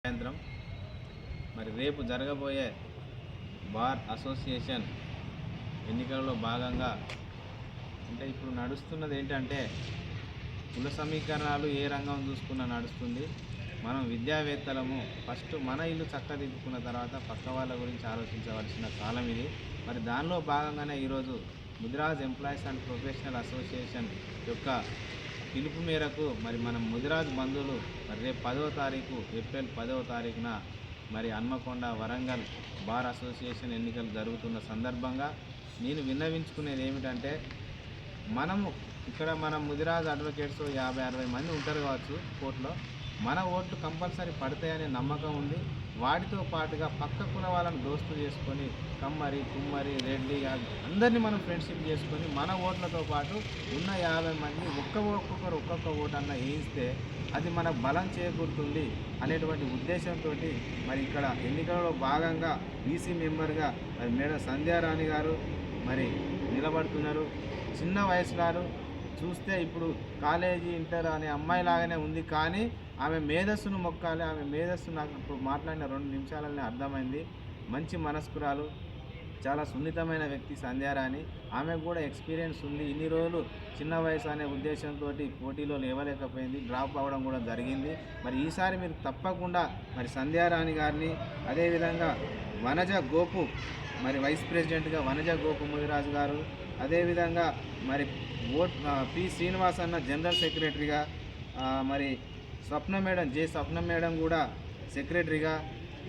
సాయంత్రం మరి రేపు జరగబోయే బార్ అసోసియేషన్ ఎన్నికలలో భాగంగా అంటే ఇప్పుడు నడుస్తున్నది ఏంటంటే కుల సమీకరణాలు ఏ రంగం చూసుకున్నా నడుస్తుంది. మనం విద్యావేత్తలము ఫస్ట్ మన ఇల్లు చక్కదిద్దుకున్న తర్వాత పక్క వాళ్ళ గురించి ఆలోచించవలసిన కాలం ఇది. మరి దానిలో భాగంగానే ఈరోజు Mudiraj employees and professional association యొక్క పిలుపు మేరకు మరి మనం ముదిరాజ్ బంధువులు మరి రేపు 10వ తారీఖు ఏప్రిల్ 10వ తారీఖున మరి హన్మకొండ వరంగల్ బార్ అసోసియేషన్ ఎన్నికలు జరుగుతున్న సందర్భంగా నేను విన్నవించుకునేది ఏమిటంటే మనము ఇక్కడ మనం ముదిరాజ్ అడ్వకేట్స్ 50-60 మంది ఉంటారు కావచ్చు కోర్టులో. మన ఓట్లు కంపల్సరీ పడతాయనే నమ్మకం ఉంది. వాటితో పాటుగా పక్క కుల వాళ్ళని దోస్తు చేసుకొని కమ్మరి కుమ్మరి రెడ్డి అందరినీ మనం ఫ్రెండ్షిప్ చేసుకొని మన ఓట్లతో పాటు ఉన్న 50 మంది ఒక్కొక్క ఓటు అన్న వేయిస్తే అది మనకు బలం చేకూరుతుంది అనేటువంటి ఉద్దేశంతో మరి ఇక్కడ ఎన్నికలలో భాగంగా బీసీ మెంబర్గా మరి మేడం సంధ్యారాణి గారు మరి నిలబడుతున్నారు. చిన్న వయసులారు చూస్తే ఇప్పుడు కాలేజీ ఇంటర్ అనే అమ్మాయి లాగానే ఉంది, కానీ ఆమె మేధస్సును మొక్కాలి. ఆమె మేధస్సు నాకు ఇప్పుడు మాట్లాడిన 2 నిమిషాలనే అర్థమైంది. మంచి మనస్కురాలు, చాలా సున్నితమైన వ్యక్తి సంధ్యారాణి. ఆమెకు కూడా ఎక్స్పీరియన్స్ ఉంది. ఇన్ని రోజులు చిన్న వయసు అనే ఉద్దేశంతో పోటీలో లేవలేకపోయింది, డ్రాప్ అవ్వడం కూడా జరిగింది. మరి ఈసారి మీరు తప్పకుండా మరి సంధ్యారాణి గారిని, అదేవిధంగా వనజ గోపు మరి వైస్ ప్రెసిడెంట్గా వనజ గోపు ముదిరాజు గారు, అదేవిధంగా మరి పి శ్రీనివాస్ అన్న జనరల్ సెక్రటరీగా, మరి స్వప్న మేడం కూడా సెక్రటరీగా,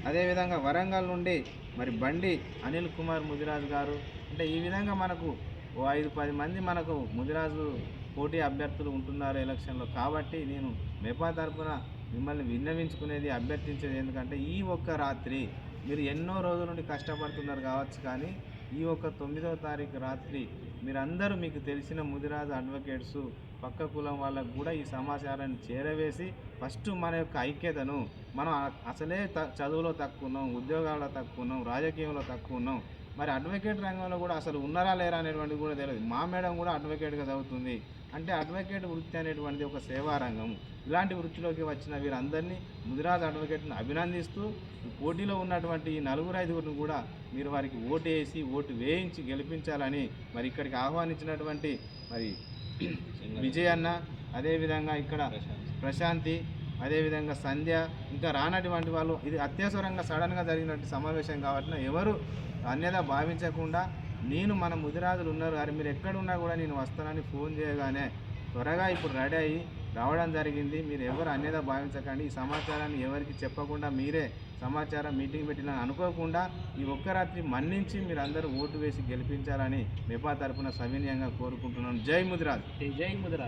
అదేవిధంగా వరంగల్ నుండి మరి బండి అనిల్ కుమార్ ముదిరాజు గారు, అంటే ఈ విధంగా మనకు 5-10 మంది మనకు ముదిరాజు పోటీ అభ్యర్థులు ఉంటున్నారు ఎలక్షన్లో. కాబట్టి నేను మెపా తరఫున మిమ్మల్ని విన్నవించుకునేది, అభ్యర్థించేది ఎందుకంటే ఈ ఒక్క రాత్రి మీరు ఎన్నో రోజుల నుండి కష్టపడుతున్నారు కావచ్చు, కానీ ఈ ఒక్క 9వ తారీఖు రాత్రి మీరందరూ మీకు తెలిసిన ముదిరాజు అడ్వకేట్స్ పక్క కులం వాళ్ళకు కూడా ఈ సమాచారాన్ని చేరవేసి ఫస్ట్ మన యొక్క ఐక్యతను, మనం అసలే చదువులో తక్కువ ఉన్నాం, ఉద్యోగాల్లో తక్కువ ఉన్నాం, రాజకీయంలో తక్కువ ఉన్నాం, మరి అడ్వకేట్ రంగంలో కూడా అసలు ఉన్నారా లేరా అనేటువంటిది కూడా తెలియదు. మా మేడం కూడా అడ్వకేట్గా చదువుతుంది. అంటే అడ్వకేట్ వృత్తి అనేటువంటిది ఒక సేవా రంగం. ఇలాంటి వృత్తిలోకి వచ్చిన వీరందరినీ ముదిరాజ్ అడ్వకేట్ని అభినందిస్తూ పోటీలో ఉన్నటువంటి ఈ 4-5 కూడా మీరు వారికి ఓటు వేయించి గెలిపించాలని మరి ఇక్కడికి ఆహ్వానించినటువంటి మరి విజయ్ అన్న, అదేవిధంగా ఇక్కడ ప్రశాంతి, అదేవిధంగా సంధ్య, ఇంకా రానటువంటి వాళ్ళు, ఇది అత్యవసరంగా సడన్గా జరిగినట్టు సమావేశం కాబట్టి ఎవరు అన్యదా భావించకుండా నేను మన ముదిరాజులు ఉన్నారు కానీ మీరు ఎక్కడున్నా కూడా నేను వస్తానని ఫోన్ చేయగానే త్వరగా ఇప్పుడు రెడీ అయ్యి రావడం జరిగింది. మీరు ఎవరు అన్యదా భావించకండి. ఈ సమాచారాన్ని ఎవరికి చెప్పకుండా మీరే సమాచారం మీటింగ్ పెట్టిన అనుకోకుండా ఈ ఒక్క రాత్రి మన్నించి మీరు అందరూ ఓటు వేసి గెలిపించాలని మెపా తరఫున సవినయంగా కోరుకుంటున్నాను. జై ముదిరాజ్. జై ముదిరాజ్.